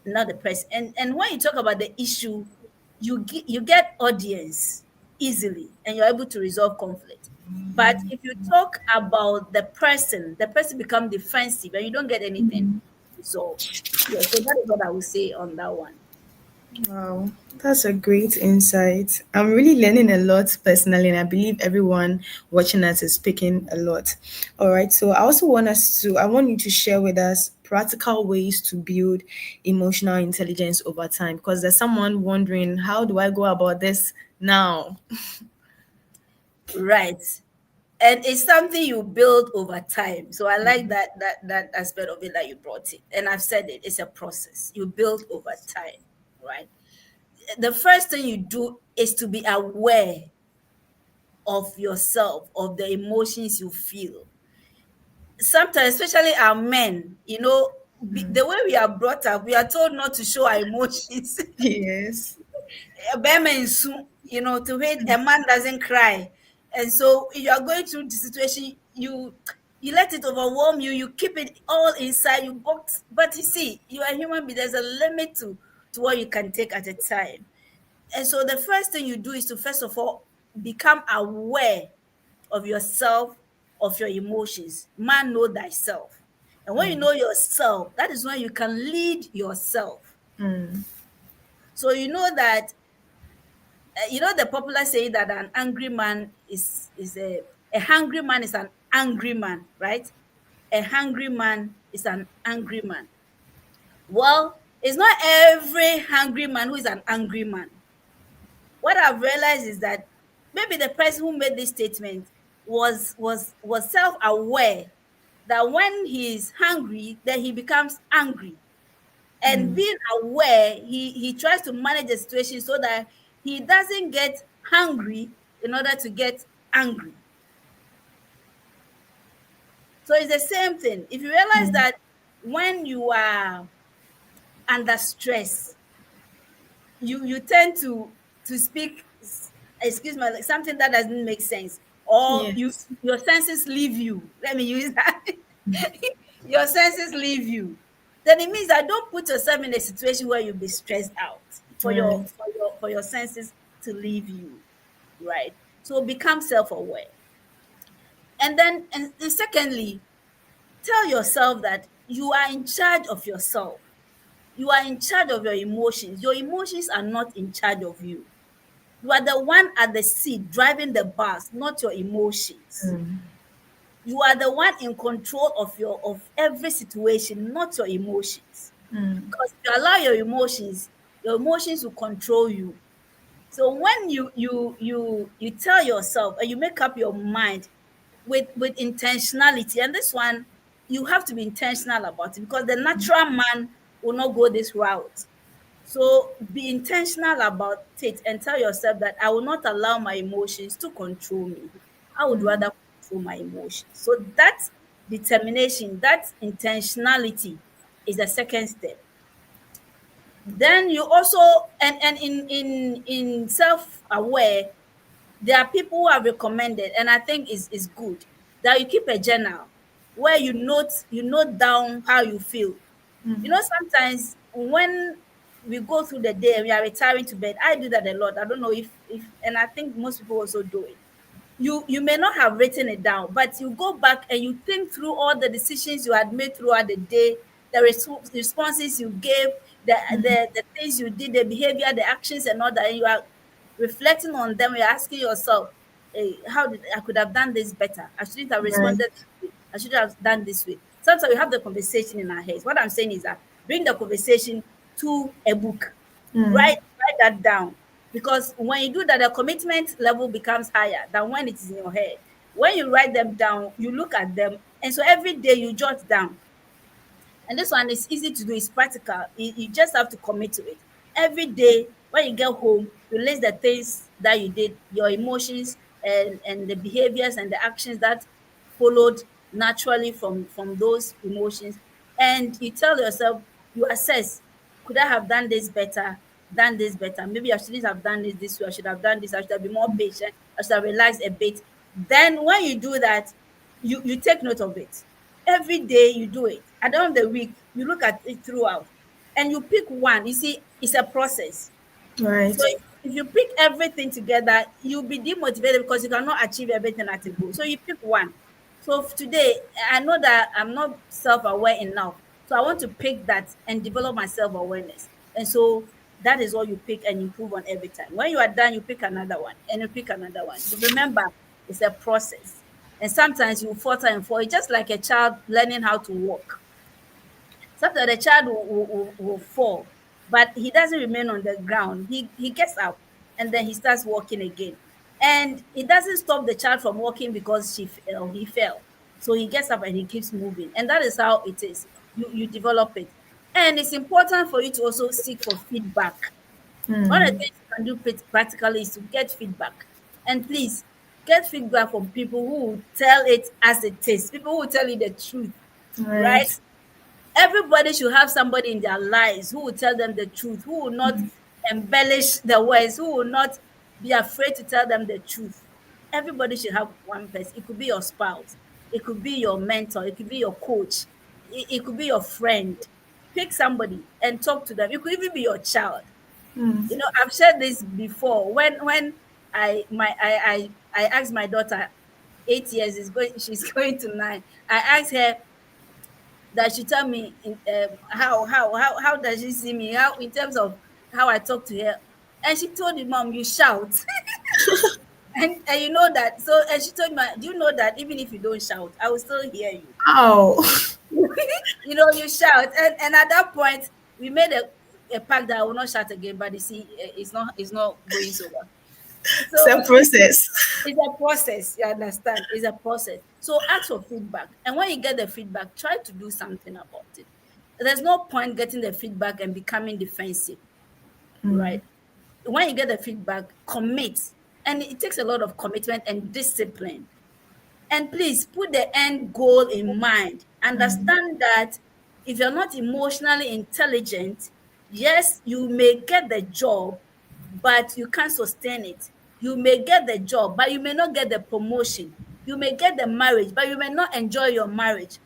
Speaker 2: not the person. And when you talk about the issue, you get audience easily, and you're able to resolve conflict. But if you talk about the person become defensive and you don't get anything. So yeah, so that is what I would say on that one.
Speaker 1: Wow, that's a great insight. I'm really learning a lot personally, and I believe everyone watching us is picking a lot. All right, so I want you to share with us practical ways to build emotional intelligence over time, because there's someone wondering, how do I go about this now?
Speaker 2: Right. And it's something you build over time. So I like that aspect of it that you brought it. And I've said it, it's a process. You build over time, right? The first thing you do is to be aware of yourself, of the emotions you feel. Sometimes, especially our men, the way we are brought up, we are told not to show our emotions.
Speaker 1: Yes.
Speaker 2: Bema nsu, to wait a man doesn't cry. And so you are going through the situation, you let it overwhelm you, you keep it all inside you, but you see, you are a human being, there's a limit to what you can take at a time. And so the first thing you do is to first of all become aware of yourself, of your emotions. Man, know thyself. And when you know yourself, that is when you can lead yourself.
Speaker 1: Mm,
Speaker 2: So you know that the popular saying that an angry man is a hungry man is an angry man, right? A hungry man is an angry man. Well, it's not every hungry man who is an angry man. What I've realized is that maybe the person who made this statement was self-aware that when he's hungry, then he becomes angry. And being aware, he tries to manage the situation so that he doesn't get hungry in order to get angry. So it's the same thing. If you realize that when you are under stress, you tend to speak, excuse me, like something that doesn't make sense, or
Speaker 1: yes.
Speaker 2: your senses leave you. Let me use that. Your senses leave you. Then it means that don't put yourself in a situation where you'll be stressed out for your
Speaker 1: Right.
Speaker 2: for your for your senses to leave you, right? So become self-aware. And then secondly, tell yourself that you are in charge of yourself. You are in charge of your emotions. Your emotions are not in charge of you. You are the one at the seat driving the bus, not your emotions. You are the one in control of every situation, not your emotions. Because if you allow your emotions will control you. So when you tell yourself and you make up your mind with intentionality, and this one you have to be intentional about it because the natural man will not go this route. So be intentional about it and tell yourself that I will not allow my emotions to control me. I would rather control my emotions. So that determination, that intentionality is the second step. Then you also, and in self-aware, there are people who have recommended, and I think is good, that you keep a journal where you note down how you feel. Sometimes when we go through the day and we are retiring to bed, I do that a lot. I don't know if and I think most people also do it. You may not have written it down, but you go back and you think through all the decisions you had made throughout the day, the responses you gave, the things you did, the behavior, the actions, and all that. And you are reflecting on them. You're asking yourself, hey, how did I could have done this better? I shouldn't have
Speaker 1: Right.
Speaker 2: responded this way. I should have done this way. Sometimes we have the conversation in our heads. What I'm saying is that bring the conversation to a book. Write that down, because when you do that, the commitment level becomes higher than when it is in your head. When you write them down, you look at them, and so every day you jot down. And this one is easy to do, it's practical. You just have to commit to it. Every day when you get home, you list the things that you did, your emotions, and the behaviors and the actions that followed naturally from those emotions. And you tell yourself, you assess, could I have done this better? Done this better. Maybe I shouldn't have done this way. I should have done this. I should have been more patient. I should have relaxed a bit. Then when you do that, you take note of it. Every day you do it. At the end of the week, you look at it throughout and you pick one. You see, it's a process. So
Speaker 1: Right.
Speaker 2: if you pick everything together, you'll be demotivated because you cannot achieve everything at a go. So you pick one. So today, I know that I'm not self-aware enough. So I want to pick that and develop my self-awareness. And so that is what you pick and improve on every time. When you are done, you pick another one and you pick another one. You remember, it's a process. And sometimes you falter and fall. It's just like a child learning how to walk. Sometimes the child will fall, but he doesn't remain on the ground. He gets up and then he starts walking again. And it doesn't stop the child from walking because she fell, he fell. So he gets up and he keeps moving. And that is how it is. You develop it. And it's important for you to also seek for feedback. One of the things you can do practically is to get feedback. And please get feedback from people who will tell it as it is, people who will tell you the truth, right?
Speaker 1: Right.
Speaker 2: Everybody should have somebody in their lives who will tell them the truth, who will not embellish the words, who will not be afraid to tell them the truth. Everybody should have one person. It could be your spouse, it could be your mentor, it could be your coach, it could be your friend. Pick somebody and talk to them. It could even be your child. You know, I've shared this before. When I asked my daughter, 8 years is going, she's going to 9. I asked her that she tell me in, how does she see me, how in terms of how I talk to her. And she told me, mom, you shout. And you know that, so, and she told me, do you know that even if you don't shout, I will still hear you.
Speaker 1: Oh,
Speaker 2: You know, you shout. And at that point we made a pact that I will not shout again, but you see, it's not going so well. So
Speaker 1: it's a process.
Speaker 2: it's a process, you understand? It's a process. So ask for feedback. And when you get the feedback, try to do something about it. There's no point getting the feedback and becoming defensive, right? When you get the feedback, commit. And it takes a lot of commitment and discipline. And please put the end goal in mind. Understand that if you're not emotionally intelligent, yes, you may get the job, but you can't sustain it. You may get the job, but you may not get the promotion. You may get the marriage, but you may not enjoy your marriage.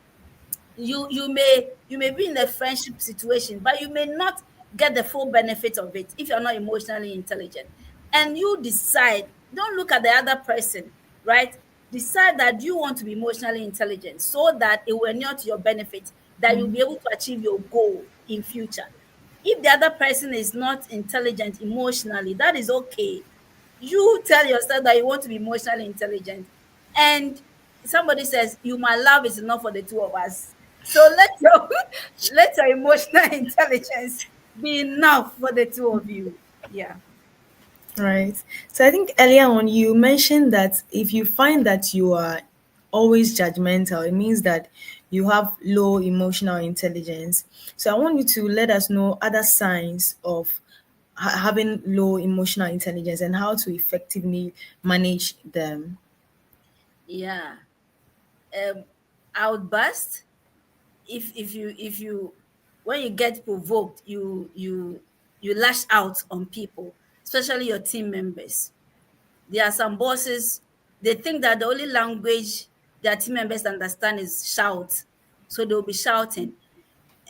Speaker 2: You may be in a friendship situation, but you may not get the full benefit of it if you're not emotionally intelligent. And you decide, don't look at the other person, right? Decide that you want to be emotionally intelligent so that it will inure to your benefit, that you'll be able to achieve your goal in future. If the other person is not intelligent emotionally, that is okay. You tell yourself that you want to be emotionally intelligent, and somebody says, you, my love is enough for the two of us. So let your let your emotional intelligence be enough for the two of you. Yeah.
Speaker 1: Right. So I think earlier on you mentioned that if you find that you are always judgmental, it means that you have low emotional intelligence. So I want you to let us know other signs of having low emotional intelligence and how to effectively manage them.
Speaker 2: Yeah. um Outburst. If you when you get provoked, you lash out on people, especially your team members. There are some bosses, they think that the only language their team members understand is shout. So they'll be shouting.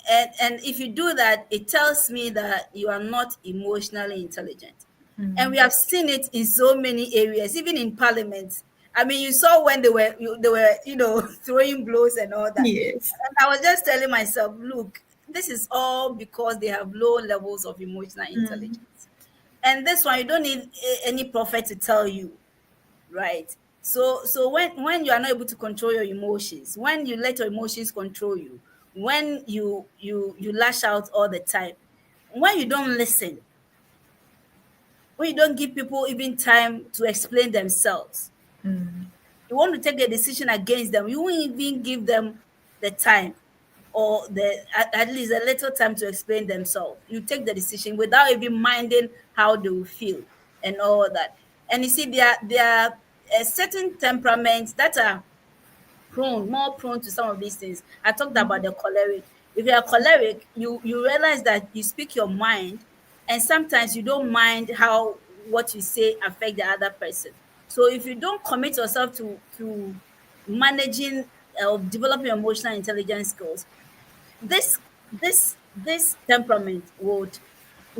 Speaker 2: And if you do that, it tells me that you are not emotionally intelligent. And we have seen it in so many areas, even in parliament. I mean, you saw when they were throwing blows and all that.
Speaker 1: Yes.
Speaker 2: And I was just telling myself, look, this is all because they have low levels of emotional intelligence. And this one, you don't need any prophet to tell you, right? So when you are not able to control your emotions, when you let your emotions control you, when you lash out all the time, when you don't listen, when you don't give people even time to explain themselves, you want to take a decision against them, you won't even give them the time, or at least a little time to explain themselves. You take the decision without even minding how they will feel and all that. And you see, there are certain temperaments that are more prone to some of these things. I talked about the choleric. If you're choleric, you realize that you speak your mind, and sometimes you don't mind how what you say affect the other person. So if you don't commit yourself to managing or developing emotional intelligence skills, this this temperament would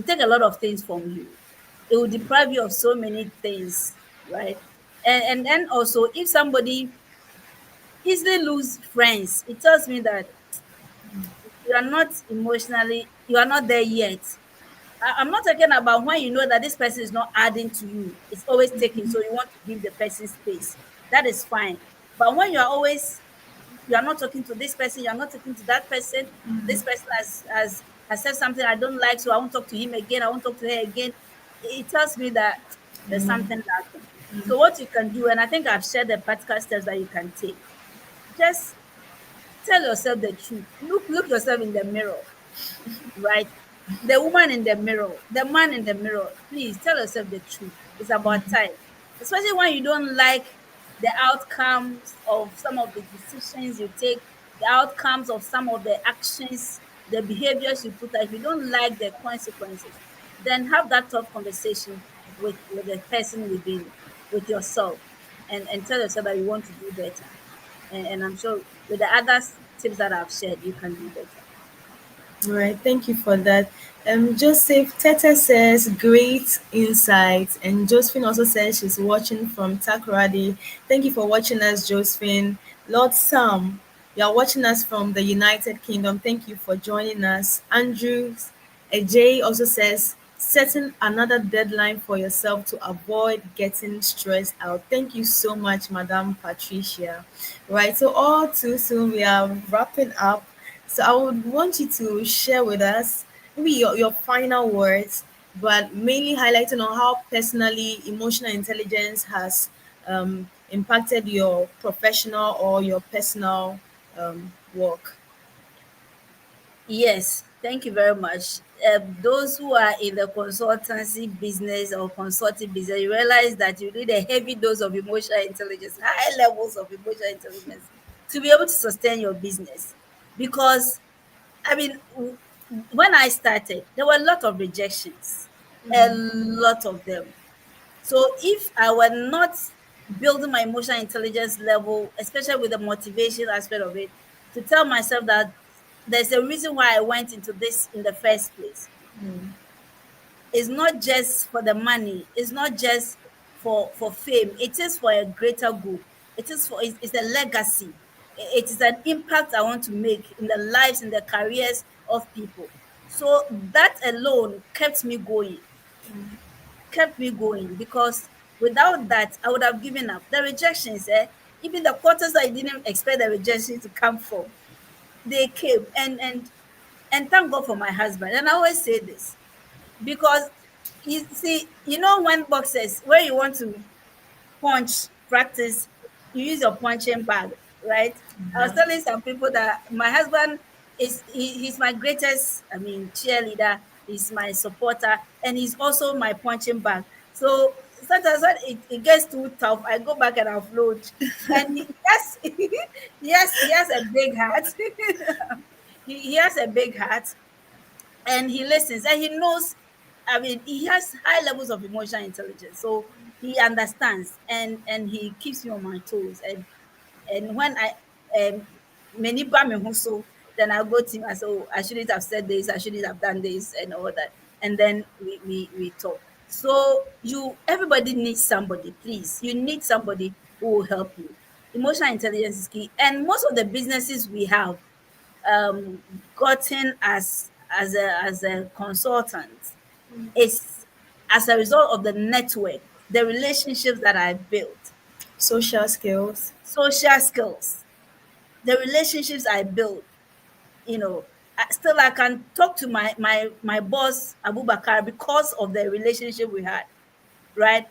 Speaker 2: take a lot of things from you. It will deprive you of so many things, right? And then also, if somebody easily lose friends, it tells me that you are not emotionally, you are not there yet. I'm not talking about when you know that this person is not adding to you, it's always taking, so you want to give the person space. That is fine. But when you are always, you are not talking to this person, you are not talking to that person, this person has said something I don't like, so I won't talk to him again, I won't talk to her again. It tells me that there's something lacking. So what you can do, and I think I've shared the practical steps that you can take, just tell yourself the truth. Look yourself in the mirror, right? The woman in the mirror, the man in the mirror, please tell yourself the truth. It's about time. Especially when you don't like the outcomes of some of the decisions you take, the outcomes of some of the actions, the behaviors you put out. If you don't like the consequences, then have that tough conversation with the person within, with yourself, and tell yourself that you want to do better. And I'm sure with the other tips that I've shared, you can do better.
Speaker 1: All right, thank you for that. Joseph Tete says great insights, and Josephine also says she's watching from Takoradi. Thank you for watching us, Josephine. Lord Sam, you are watching us from the United Kingdom. Thank you for joining us. Andrew Ajay also says setting another deadline for yourself to avoid getting stressed out. Thank you so much, Madam Patricia. Right, so all too soon we are wrapping up. So I would want you to share with us maybe your final words, but mainly highlighting on how personally emotional intelligence has impacted your professional or your personal work.
Speaker 2: Yes, thank you very much. Those who are in the consultancy business or consulting business, you realize that you need a heavy dose of emotional intelligence, high levels of emotional intelligence to be able to sustain your business. Because, I mean, when I started, there were a lot of rejections, a lot of them. So if I were not building my emotional intelligence level, especially with the motivation aspect of it, to tell myself that there's a reason why I went into this in the first place. It's not just for the money, it's not just for fame, it is for a greater good. It is for it's a legacy. It is an impact I want to make in the lives, in the careers of people. So that alone kept me going, because without that, I would have given up. The rejections, even the quarters I didn't expect the rejection to come from, they came. And thank God for my husband. And I always say this because you see, when boxers, where you want to punch practice, you use your punching bag, right? I was telling some people that my husband he's my greatest, I mean, cheerleader. He's my supporter, and he's also my punching bag. So sometimes when it gets too tough, I go back and offload. And yes, he has a big heart. He has a big heart, and he listens, and he knows. I mean, he has high levels of emotional intelligence, so he understands, and he keeps me on my toes. And when I many bar me so, then I go to him. I say, oh, I shouldn't have said this, I shouldn't have done this, and all that. And then we talk. So everybody needs somebody. Please, you need somebody who will help you. Emotional intelligence is key, and most of the businesses we have gotten as a consultant is as a result of the network, the relationships that I built,
Speaker 1: Social skills.
Speaker 2: social skills, the relationships I built. Still I can talk to my boss Abubakar because of the relationship we had, right?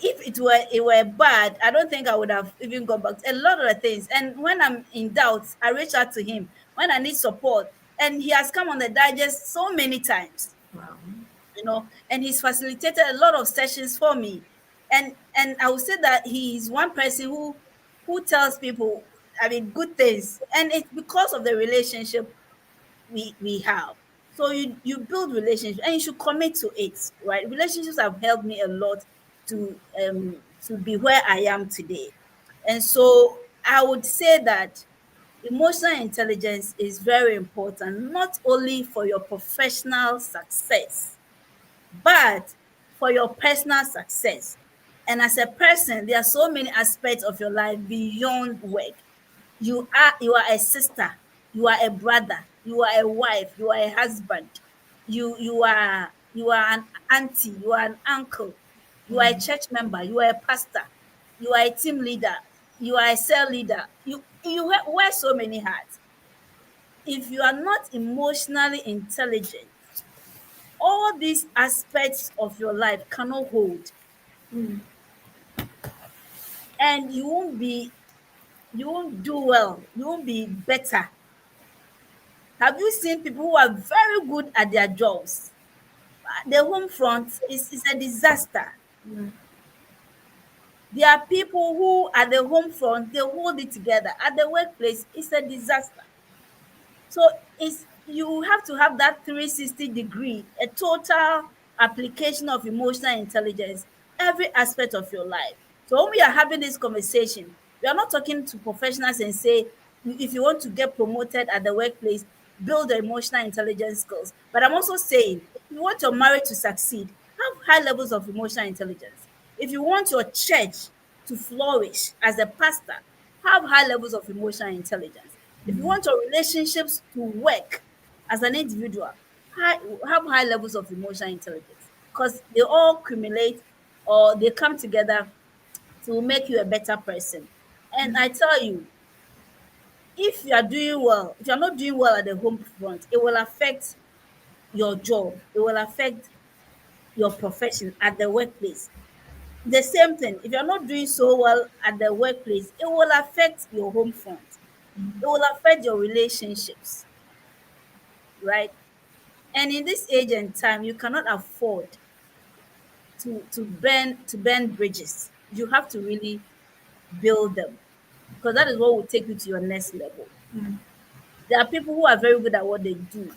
Speaker 2: If it were bad, I don't think I would have even gone back. A lot of the things. And when I'm in doubt, I reach out to him when I need support. And he has come on the digest so many times,
Speaker 1: Wow.
Speaker 2: and he's facilitated a lot of sessions for me. And I would say that he's one person who tells people, I mean, good things. And it's because of the relationship we have. So you build relationships, and you should commit to it, right? Relationships have helped me a lot to be where I am today. And so I would say that emotional intelligence is very important, not only for your professional success, but for your personal success. And as a person, there are so many aspects of your life beyond work. You are a sister, you are a brother, you are a wife, you are a husband, you are an auntie, you are an uncle, you are a church member, you are a pastor, you are a team leader, you are a cell leader. You wear so many hats. If you are not emotionally intelligent, all these aspects of your life cannot hold, and you won't do well, you won't be better. Have you seen people who are very good at their jobs? The home front is a disaster. There are people who at the home front they hold it together. At the workplace, it's a disaster. So it's you have to have that 360 degree, a total application of emotional intelligence, every aspect of your life. So when we are having this conversation, we are not talking to professionals and say, if you want to get promoted at the workplace, build the emotional intelligence skills. But I'm also saying, if you want your marriage to succeed, have high levels of emotional intelligence. If you want your church to flourish as a pastor, have high levels of emotional intelligence. If you want your relationships to work as an individual, high, have high levels of emotional intelligence because they all accumulate or they come together to make you a better person. And I tell you, if you are doing well, if you're not doing well at the home front, it will affect your job, it will affect your profession at the workplace. The same thing, if you're not doing so well at the workplace, it will affect your home front, it will affect your relationships, right? And in this age and time, you cannot afford to burn bridges. You have to really build them because that is what will take you to your next level. There are people who are very good at what they do,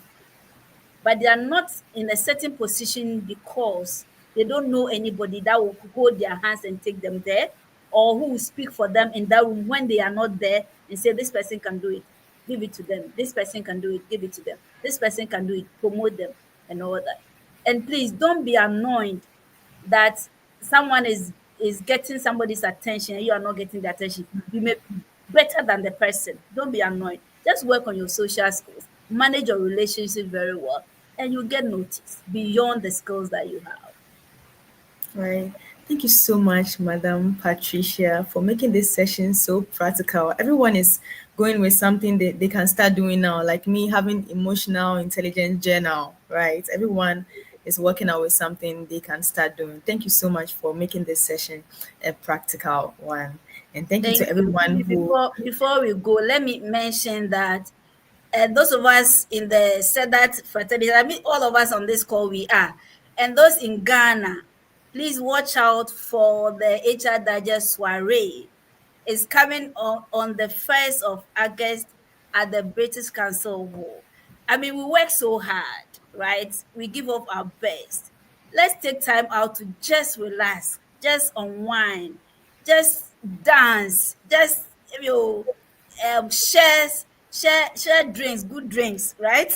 Speaker 2: but they are not in a certain position because they don't know anybody that will hold their hands and take them there, or who will speak for them in that room when they are not there and say, this person can do it, give it to them. This person can do it, give it to them. This person can do it, promote them, and all that. And please don't be annoyed that someone is getting somebody's attention and you are not getting the attention. You may be better than the person. Don't be annoyed. Just work on your social skills, manage your relationship very well, and you get noticed beyond the skills that you have.
Speaker 1: Right. Thank you so much, Madam Patricia, for making this session so practical. Everyone is going with something that they can start doing now, like me having emotional intelligence journal, right? Everyone is working out with something they can start doing. Thank you so much for making this session a practical one. And thank you to
Speaker 2: Thank you.
Speaker 1: everyone
Speaker 2: Please,
Speaker 1: who.
Speaker 2: before we go, let me mention that those of us in the said that fraternity, I mean, all of us on this call, we are. And those in Ghana, please watch out for the HR Digest soiree. It's coming on the 1st of August at the British Council Hall. I mean, we work so hard, right? We give up our best. Let's take time out to just relax, just unwind, just dance, just you share drinks, good drinks, right?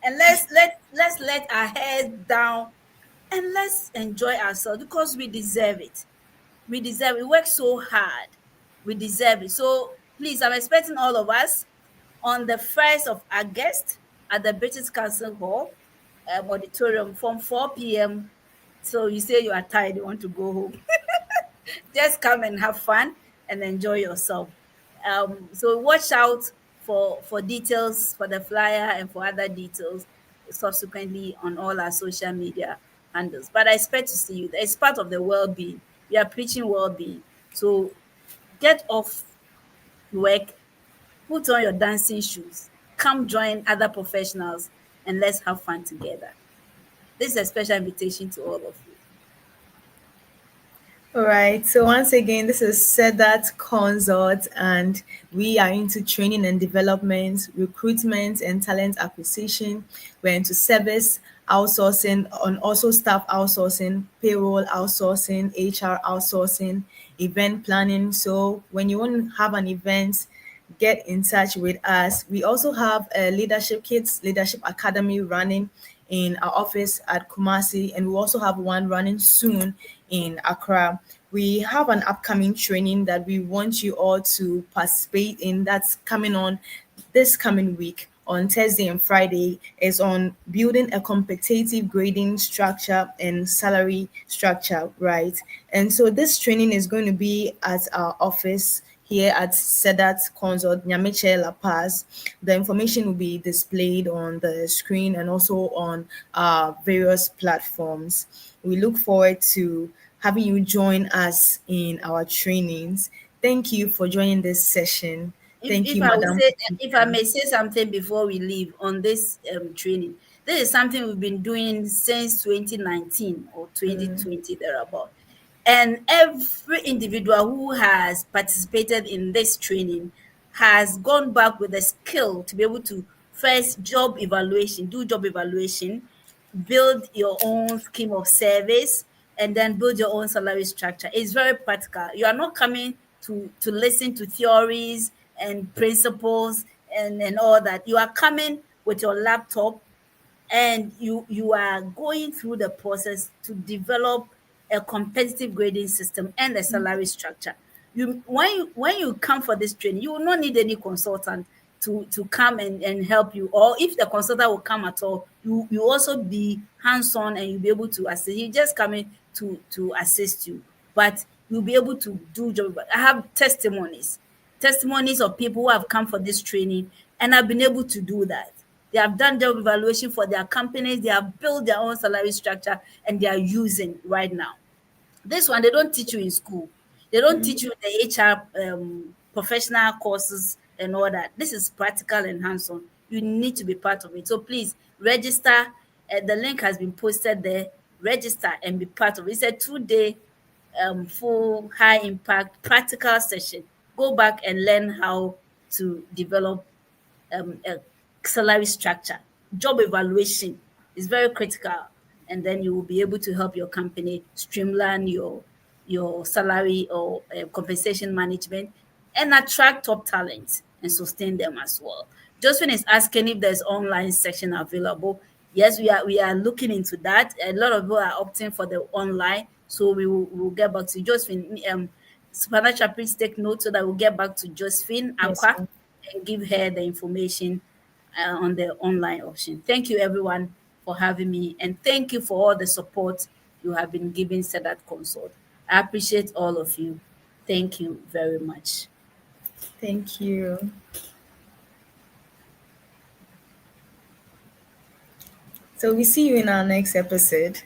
Speaker 2: And let's let our heads down and let's enjoy ourselves because we deserve it. We deserve it. We work so hard. We deserve it. So please, I'm expecting all of us on the 1st of August at the British Council Hall auditorium from 4 p.m. So you say you are tired, you want to go home. Just come and have fun and enjoy yourself. So watch out for details for the flyer and for other details subsequently on all our social media handles. But I expect to see you there. It's part of the well-being. We are preaching well-being. So get off work, put on your dancing shoes, come join other professionals, and let's have fun together. This is a special invitation to all of you.
Speaker 1: All right. So once again, this is Sedat Consult, and we are into training and development, recruitment and talent acquisition. We're into service outsourcing, and also staff outsourcing, payroll outsourcing, HR outsourcing, event planning. So when you want to have an event, get in touch with us. We also have a leadership kids leadership academy running in our office at Kumasi, and we also have one running soon in Accra. We have an upcoming training that we want you all to participate in that's coming on this coming week on Thursday and Friday is on building a competitive grading structure and salary structure, right? And so this training is going to be at our office here at Sedat Consult, Nyamiche La Paz. The information will be displayed on the screen and also on various platforms. We look forward to having you join us in our trainings. Thank you for joining this session. Thank
Speaker 2: If
Speaker 1: you,
Speaker 2: I would
Speaker 1: Madam
Speaker 2: say, if I
Speaker 1: Patricia.
Speaker 2: may say something before we leave on this training, this is something we've been doing since 2019 or 2020 thereabout. And every individual who has participated in this training has gone back with a skill to be able to first do job evaluation, build your own scheme of service, and then build your own salary structure. It's very practical. You are not coming to listen to theories and principles and all that. You are coming with your laptop, and you are going through the process to develop a competitive grading system and a salary structure. When you come for this training, you will not need any consultant to come and help you, or if the consultant will come at all, you also be hands-on and you'll be able to assist. He just coming to assist you, but you'll be able to do job. I have testimonies of people who have come for this training and have been able to do that. They have done job evaluation for their companies, they have built their own salary structure, and they are using right now. This one, they don't teach you in school. They don't teach you the HR professional courses and all that. This is practical and hands-on. You need to be part of it. So please register. The link has been posted there. Register and be part of it. It's a 2-day full high impact practical session. Go back and learn how to develop a salary structure. Job evaluation is very critical, and then you will be able to help your company streamline your salary or compensation management and attract top talent and sustain them as well. Josephine is asking if there's online section available. Yes, we are looking into that. A lot of people are opting for the online, so we will get back to Josephine. Supernatural, please take note so that we'll get back to Josephine
Speaker 1: Yes,
Speaker 2: Aqua
Speaker 1: ma'am.
Speaker 2: and give her the information on the online option. Thank you, everyone, for having me, and thank you for all the support you have been giving Sedat Consult. I appreciate all of you. Thank you very much.
Speaker 1: Thank you. So we see you in our next episode.